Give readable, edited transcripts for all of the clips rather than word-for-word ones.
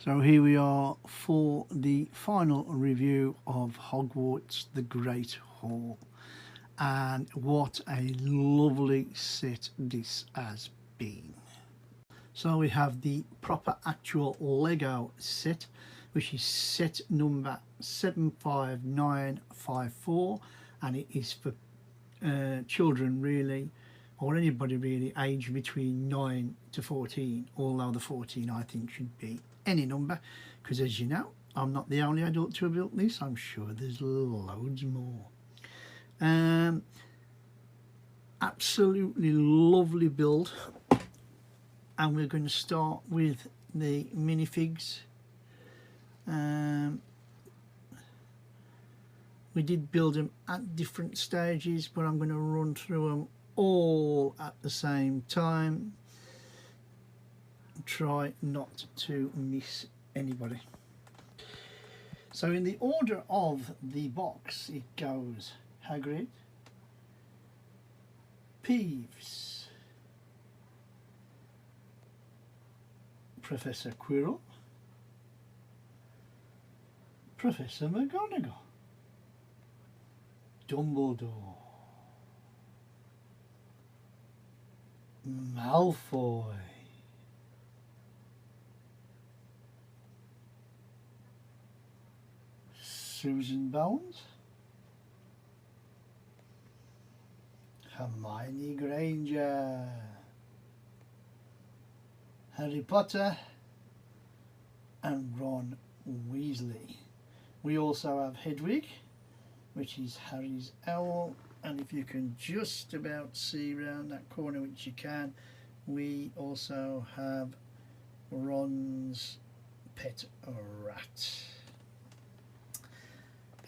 So here we are for the final review of Hogwarts the Great Hall, and what a lovely set this has been. So we have the proper actual Lego set, which is set number 75954, and it is for children really, or anybody really aged between 9 to 14, although the 14 I think should be any number, because as you know, I'm not the only adult to have built this. I'm sure there's loads more. Absolutely lovely build, and we're going to start with the minifigs. We did build them at different stages, but I'm going to run through them all at the same time. Try not to miss anybody. So in the order of the box, it goes Hagrid, Peeves, Professor Quirrell, Professor McGonagall, Dumbledore, Malfoy, Susan Bones, Hermione Granger, Harry Potter, and Ron Weasley. We also have Hedwig, which is Harry's owl, and if you can just about see around that corner, which you can, we also have Ron's pet rat.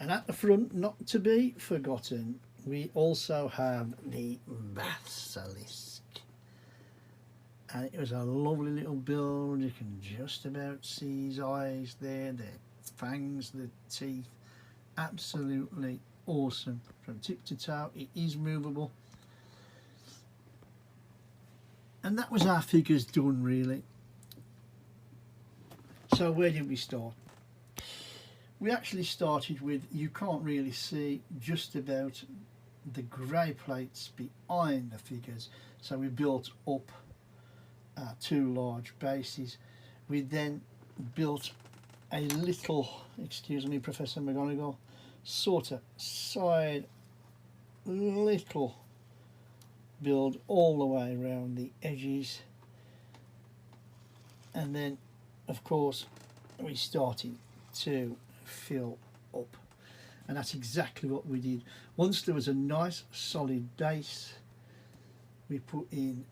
And at the front, not to be forgotten, we also have the basilisk. And it was a lovely little build. You can just about see his eyes there, the fangs, the teeth. Absolutely awesome from tip to toe. It is movable. And that was our figures done really. So where did we start? We actually started with, you can't really see just about the grey plates behind the figures, so we built up two large bases. We then built a little, excuse me Professor McGonagall, sort of side little build all the way around the edges, and then of course we started to fill up, and that's exactly what we did. Once there was a nice solid base, we put in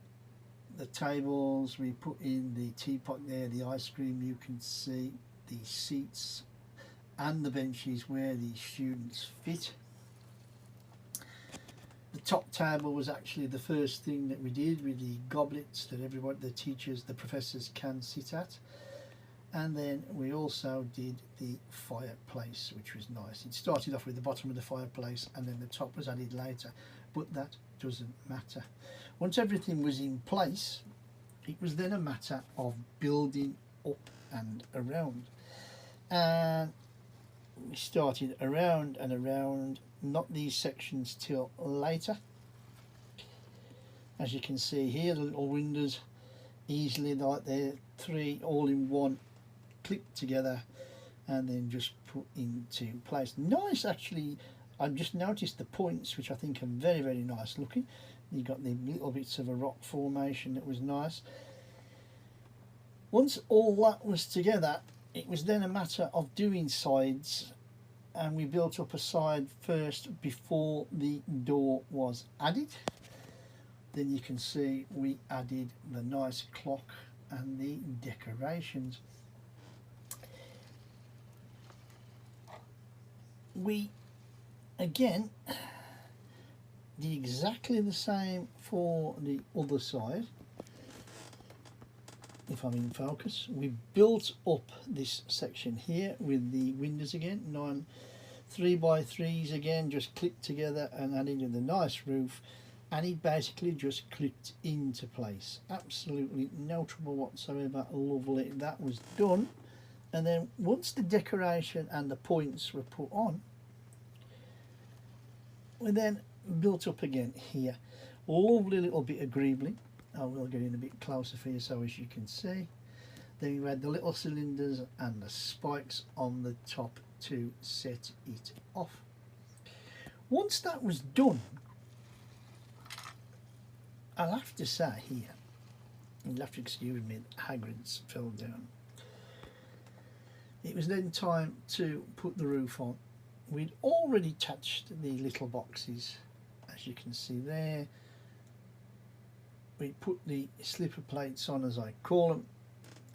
the tables, we put in the teapot there, the ice cream, you can see the seats and the benches where the students fit. The top table was actually the first thing that we did, with the goblets that everybody, the teachers, the professors can sit at. And then we also did the fireplace, which was nice. It started off with the bottom of the fireplace and then the top was added later, but that doesn't matter. Once everything was in place, it was then a matter of building up and around. And we started around and around, not these sections till later. As you can see here, the little windows, easily like they're three all in one, clipped together and then just put into place. Nice, actually. I've just noticed the points, which I think are very, very nice looking. You got the little bits of a rock formation that was nice. Once all that was together, it was then a matter of doing sides, and we built up a side first before the door was added. Then you can see we added the nice clock and the decorations. We again did exactly the same for the other side. If I'm in focus, we built up this section here with the windows again, 9 3x3s again, just clipped together and added in the nice roof, and it basically just clicked into place. Absolutely no trouble whatsoever. Lovely. That was done And then once the decoration and the points were put on, we then built up again here. Lovely little bit of greebling. I will get in a bit closer for you so as you can see. Then we had the little cylinders and the spikes on the top to set it off. Once that was done, I'll have to say here, you'll have to excuse me, Hagrid's fell down. It was then time to put the roof on. We'd already attached the little boxes, as you can see there. We put the slipper plates on, as I call them,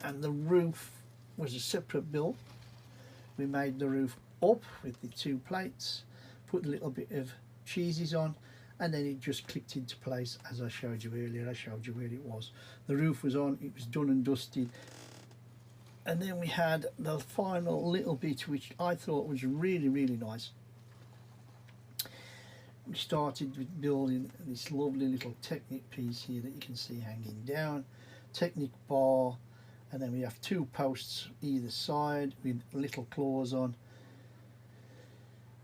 and the roof was a separate build. We made the roof up with the 2 plates, put a little bit of cheeses on, and then it just clicked into place as I showed you earlier. I showed you where it was. The roof was on, it was done and dusted. And then we had the final little bit, which I thought was really, really nice. We started with building this lovely little Technic piece here that you can see hanging down. Technic bar, and then we have 2 posts either side with little claws on.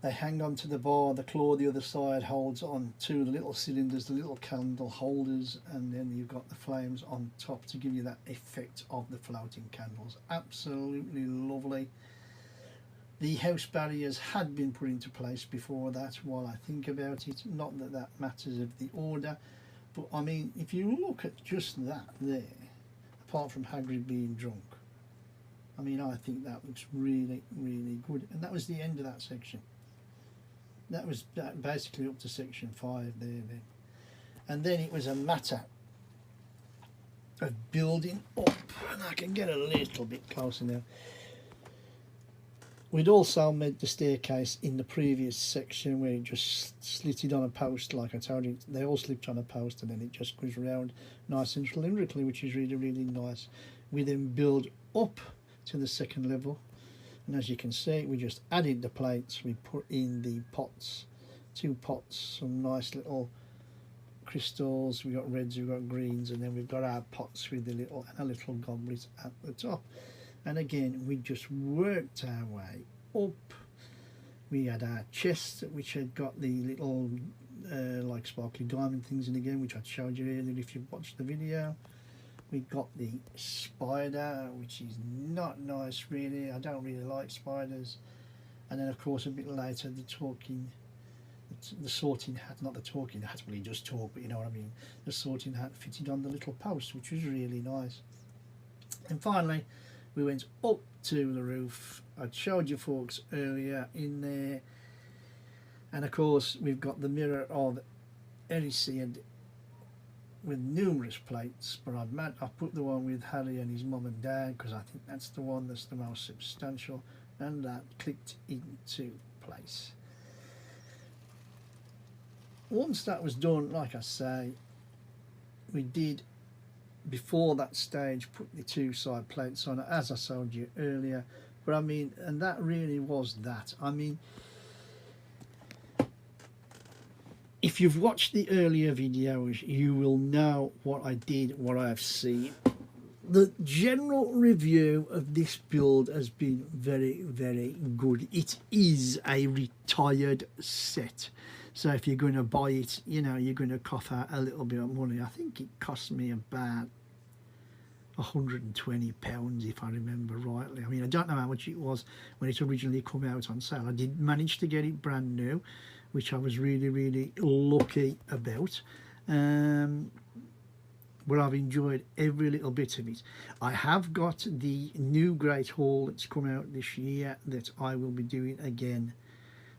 They hang on to the bar, the claw the other side holds on to the little cylinders, the little candle holders, and then you've got the flames on top to give you that effect of the floating candles. Absolutely lovely. The house barriers had been put into place before that, while I think about it. Not that that matters of the order, but I mean, if you look at just that there, apart from Hagrid being drunk, I mean, I think that looks really, really good. And that was the end of that section. That was basically up to section 5 there then. And then it was a matter of building up, and I can get a little bit closer now. We'd also made the staircase in the previous section where it just slitted on a post, like I told you. They all slipped on a post, and then it just goes around nice and cylindrically, which is really, really nice. We then build up to the 2nd level, and as you can see, we just added the plates. We put in the pots, 2 pots, some nice little crystals. We got reds, we've got greens, and then we've got our pots with a little goblet at the top. And again, we just worked our way up. We had our chest, which had got the little like sparkly diamond things in again, which I showed you earlier if you watched the video. We got the spider, which is not nice really. I don't really like spiders. And then of course a bit later the sorting hat, not the talking hat, well he does talk, but you know what I mean. The sorting hat fitted on the little post, which was really nice. And finally we went up to the roof. I showed you folks earlier in there, and of course we've got the mirror of Elysiad with numerous plates, but I've put the one with Harry and his mum and dad because I think that's the one that's the most substantial, and that clicked into place. Once that was done, like I say, we did, before that stage, put the 2 side plates on, as I showed you earlier. But I mean, and that really was that. I mean, if you've watched the earlier videos, you will know what I did, what I've seen. The general review of this build has been very, very good. It is a retired set. So if you're going to buy it, you know, you're going to cough out a little bit of money. I think it cost me about £120 if I remember rightly. I mean, I don't know how much it was when it originally come out on sale. I did manage to get it brand new, which I was really, really lucky about. But I've enjoyed every little bit of it. I have got the new Great Hall that's come out this year that I will be doing again,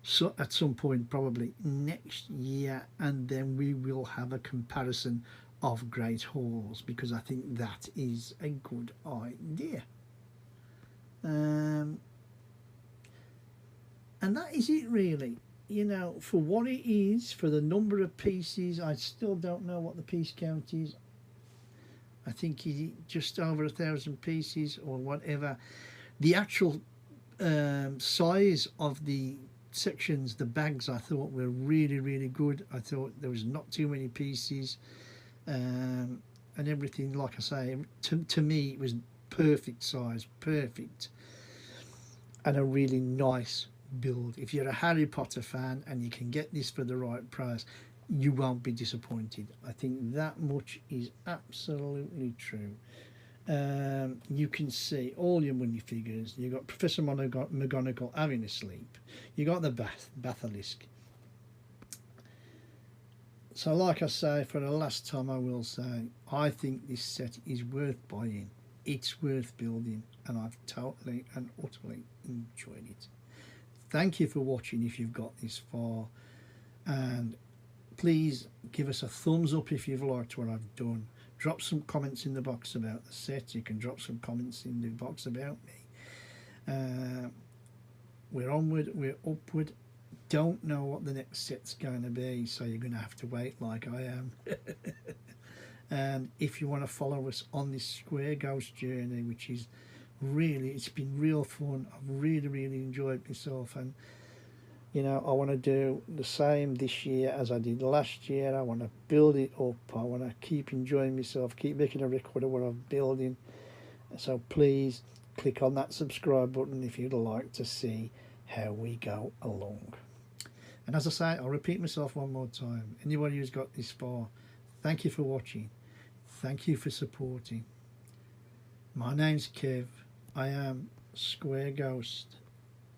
so at some point probably next year, and then we will have a comparison of Great Halls, because I think that is a good idea. And that is it really. You know, for what it is, for the number of pieces, I still don't know what the piece count is. I think it's just over 1,000 pieces or whatever. The actual size of the sections, the bags, I thought were really, really good. I thought there was not too many pieces, and everything, like I say, to me it was perfect size, perfect. and a really nice build. If you're a Harry Potter fan and you can get this for the right price, you won't be disappointed. I think that much is absolutely true. You can see all your minifigures. You got Professor McGonagall having a sleep. You got the basilisk. So, like I say, for the last time, I will say, I think this set is worth buying. It's worth building, and I've totally and utterly enjoyed it. Thank you for watching if you've got this far, and please give us a thumbs up if you've liked what I've done. Drop some comments in the box about the set. You can drop some comments in the box about me. We're onward, we're upward. Don't know what the next set's going to be, so you're going to have to wait like I am. And if you want to follow us on this Square Ghost journey, which is really, it's been real fun. I've really enjoyed myself, and you know, I want to do the same this year as I did last year. I want to build it up. I want to keep enjoying myself, keep making a record of what I'm building. So please click on that subscribe button if you'd like to see how we go along. And as I say, I'll repeat myself one more time. Anybody who's got this far, thank you for watching. Thank you for supporting. My name's Kev. I am Square Ghost,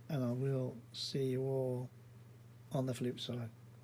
and I will see you all on the flip side.